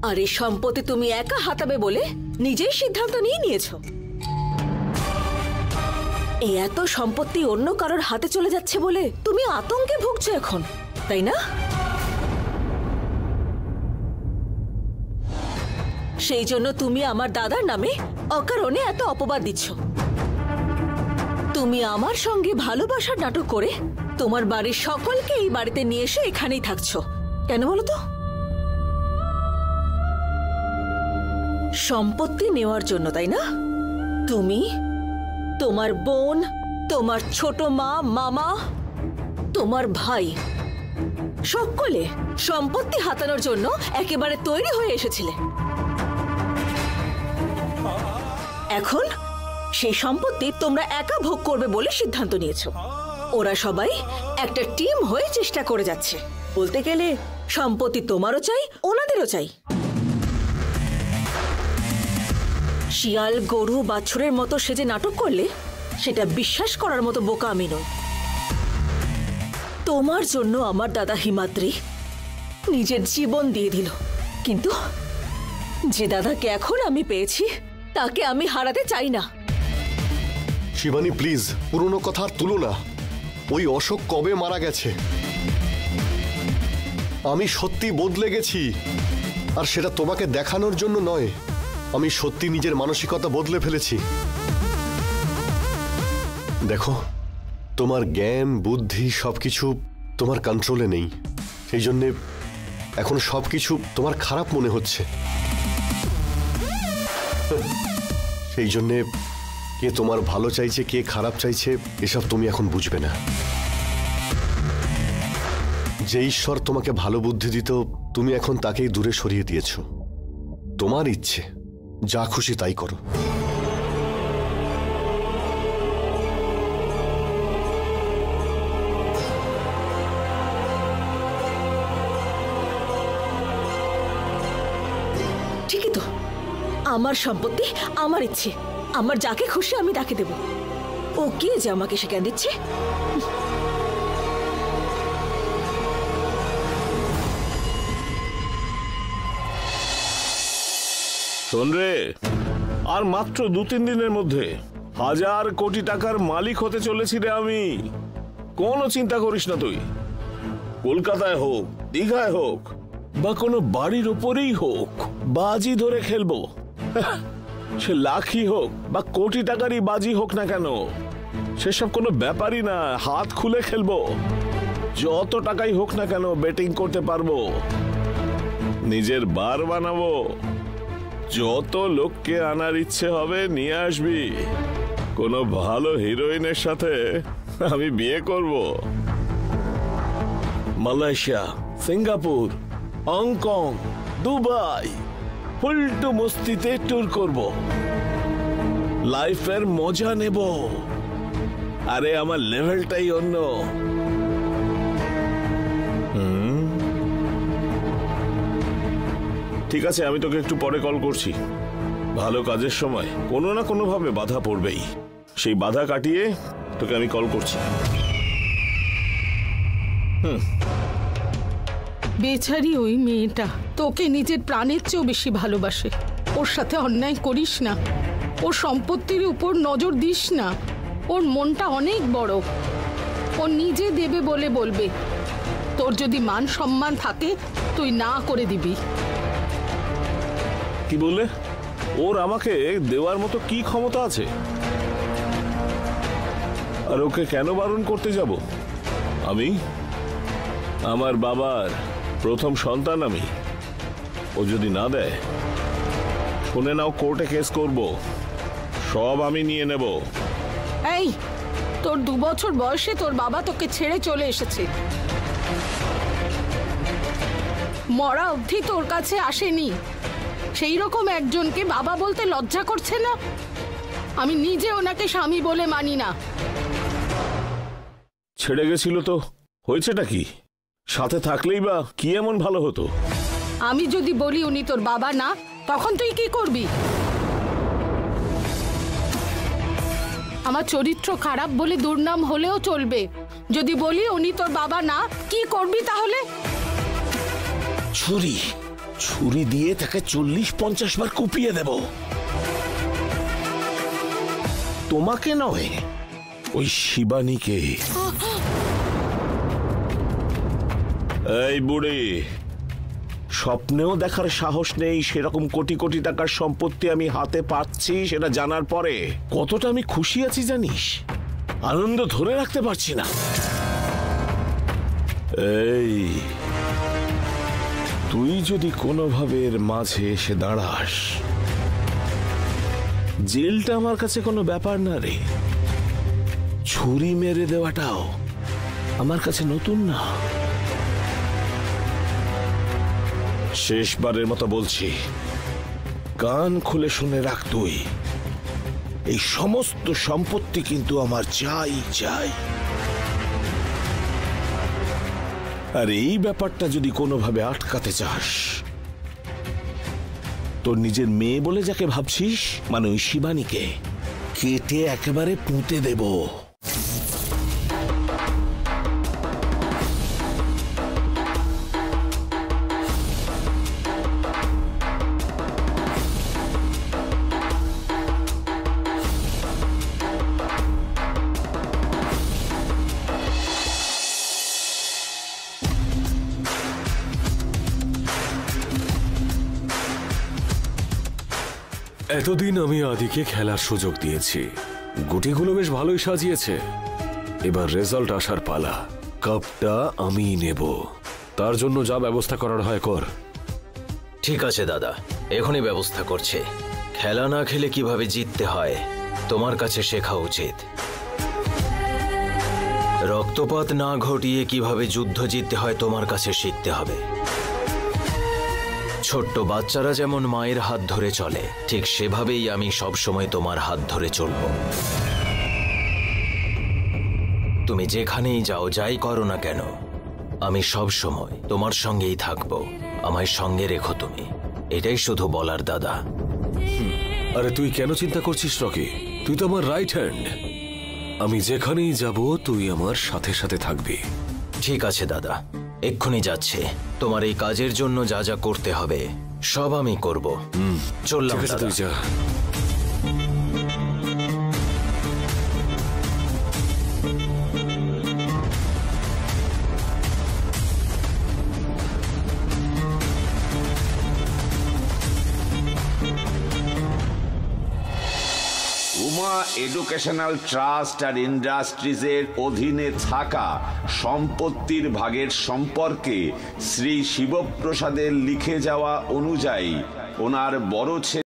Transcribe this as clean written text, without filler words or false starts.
আর এই সম্পত্তি তুমি একা হাতাবে বলে নিজেই সিদ্ধান্ত নিয়েছো। এই এত সম্পত্তি অন্য কারোর হাতে চলে যাচ্ছে বলে তুমি আতঙ্কে ভুগছো এখন, তাই না? সেই জন্য তুমি আমার দাদার নামে অকারণে এত অপবাদ দিচ্ছ। তুমি আমার সঙ্গে ভালোবাসার নাটক করে তোমার বাড়ির সকলকে এই বাড়িতে নিয়ে এসে এখানেই থাকছো। কেন বলো তো? সম্পত্তি নেওয়ার জন্য, তাই না? তুমি, তোমার বোন, তোমার ছোট মা, মামা, তোমার ভাই সকলে সম্পত্তি হাতানোর জন্য একেবারে তৈরি হয়ে এসেছিলে। এখন সেই সম্পত্তি তোমরা একা ভোগ করবে বলে সিদ্ধান্ত নিয়েছো। ওরা সবাই একটা টিম হয়ে চেষ্টা করে যাচ্ছে। বলতে গেলে সম্পত্তি তোমারও চাই, ওনাদেরও চাই। শিয়াল, গরু, বাছুরের মতো সেজে নাটক করলে সেটা বিশ্বাস করার মতো বোকা আমি নই। তোমার জন্য আমার দাদা হিমাদ্রি নিজের জীবন দিয়ে দিল, কিন্তু যে দাদাকে এখন আমি পেয়েছি তাকে আমি হারাতে চাই না। শিবানী প্লিজ, পুরনো কথা আর তুলো না। ওই অশোক কবে মারা গেছে। আমি সত্যি বদলে গেছি, আর সেটা তোমাকে দেখানোর জন্য নয়। আমি সত্যি নিজের মানসিকতা বদলে ফেলেছি। দেখো, তোমার জ্ঞান, বুদ্ধি সবকিছু তোমার কন্ট্রোলে নেই। সেই জন্যে এখন সবকিছু তোমার খারাপ মনে হচ্ছে। সেই জন্যে কে তোমার ভালো চাইছে, কে খারাপ চাইছে, এসব তুমি এখন বুঝবে না। যে ঈশ্বর তোমাকে ভালো বুদ্ধি দিত, তুমি এখন তাকেই দূরে সরিয়ে দিয়েছ। তোমার ইচ্ছে, যা খুশি তাই করো। ঠিকই তো, আমার সম্পত্তি, আমার ইচ্ছে, আমার যাকে খুশি আমি তাকে দেব। ও কে যে আমাকে শিক্ষা দিচ্ছে? শোন রে, আর মাত্র 2-3 দিনের মধ্যে 1000 কোটি টাকার মালিক হতে চলেছি রে আমি। কোনো চিন্তা করিস না তুই। কলকাতায় হোক, দীঘায় হোক, বা কোনো বাড়ির উপরেই হোক, বাজি ধরে খেলবো। সে লাখই হোক বা কোটি টাকারই বাজি হোক না কেন, সেসব কোনো ব্যাপারই না। হাত খুলে খেলবো। যত টাকাই হোক না কেন বেটিং করতে পারবো। নিজের বার বানাবো। যত লোককে আনার ইচ্ছে হবে নিয়ে আসবি। কোনো ভালো হিরোইনের সাথে আমি বিয়ে করব। মালয়েশিয়া, সিঙ্গাপুর, হংকং, দুবাই, ফুলটু মস্তিতে ট্যুর করব। লাইফের মজা নেব। আরে আমার লেভেলটাই অন্য। ঠিক আছে, আমি তোকে একটু পরে কল করছি। ভালো কাজের সময় কোনো না কোনো ভাবে বাধা পড়বেই। সেই বাধা কাটিয়ে তোকে আমি কল করছি। বেচারি ওই মেয়েটা তোকে নিজের প্রাণের চেয়েও বেশি ভালোবাসে। ওর সাথে অন্যায় করিস না। ওর সম্পত্তির উপর নজর দিস না। ওর মনটা অনেক বড়। ও নিজে দেবে বলে বলবে। তোর যদি মান সম্মান থাকে তুই না করে দিবি। কি বললে? ওর আমাকে দেওয়ার মতো কি ক্ষমতা আছে? আর ওকে কেন বারণ করতে যাব? আমি আমার বাবার প্রথম সন্তান। আমি, ও যদি না দেয়, শুনে নাও, কোর্টে কেস করব। সব আমি নিয়ে নেব। এই, তোর 2 বছর বয়সে তোর বাবা তোকে ছেড়ে চলে এসেছে। মরা অবধি তোর কাছে আসেনি। সেই রকম একজনকে বাবা বলতে লজ্জা করছে না? আমি নিজে ওনাকে স্বামী বলে মানি না। ছেড়ে গেছিল তো হয়েছেটা কি? সাথে থাকলেই বা কি এমন ভালো হতো? আমি যদি বলি উনি তোর বাবা না, তখন তুই কি করবি? আমার চরিত্র খারাপ বলে দুর্নাম হলেও চলবে। যদি বলি উনি তোর বাবা না, কি করবি তাহলে? ছুরি দিয়ে তাকে 40-50 বার কুপিয়ে দেব। তোমাকে নয়, ওই শিবানীকে। এই বুড়ি, স্বপ্নেও দেখার সাহস নেই সেরকম কোটি কোটি টাকার সম্পত্তি আমি হাতে পাচ্ছি সেটা জানার পরে কতটা আমি খুশি আছি জানিস? আনন্দ ধরে রাখতে পারছি না। এই, তুই যদি কোনোভাবে এর মাঝে এসে দাঁড়াস, জেলটা আমার কাছে কোনো ব্যাপার না রে। ছুরি মেরে দেওয়াটাও আমার কাছে নতুন না। শেষবারের মতো বলছি, কান খুলে শুনে রাখ, তুই এই সমস্ত সম্পত্তি কিন্তু আমার চাই চাই। আর এই ব্যাপারটা যদি কোনোভাবে আটকাতে চাস, তোর নিজের মেয়ে বলে যাকে ভাবছিস, মানে ওই শিবানীকে কেটে একেবারে পুঁতে দেব। এতদিন আমি আদিকে খেলার সুযোগ দিয়েছি, গুটিগুলো বেশ ভালোই সাজিয়েছে। এবার রেজাল্ট আসার পালা। কাপটা আমি নেব, তার জন্য যা ব্যবস্থা করার হয় কর। ঠিক আছে দাদা, এখনই ব্যবস্থা করছে। খেলা না খেলে কিভাবে জিততে হয় তোমার কাছে শেখা উচিত। রক্তপাত না ঘটিয়ে কিভাবে যুদ্ধ জিততে হয় তোমার কাছে শিখতে হবে। ছোট্ট বাচ্চারা যেমন মায়ের হাত ধরে চলে, ঠিক সেভাবেই আমি সবসময় তোমার হাত ধরে চলব। তুমি যেখানেই যাও, যাই করো না কেন, আমি সব সময় তোমার সঙ্গেই থাকবো। আমায় সঙ্গে রেখো তুমি, এটাই শুধু বলার দাদা। আরে তুই কেন চিন্তা করছিস রকি? তুই তো আমার রাইট হ্যান্ড। আমি যেখানেই যাব তুই আমার সাথে সাথে থাকবি। ঠিক আছে দাদা, এক্ষুনি যাচ্ছে। তোমার এই কাজের জন্য যা যা করতে হবে সব আমি করব। চললাম ঠিক আছে, দাদা। তুই যা। উমা এডুকেশনাল ট্রাস্ট আর ইন্ডাস্ট্রিজের অধীনে থাকা সম্পত্তির ভাগের সম্পর্কে শ্রী শিবপ্রসাদের লিখে যাওয়া অনুযায়ী ওনার বড় ছেলে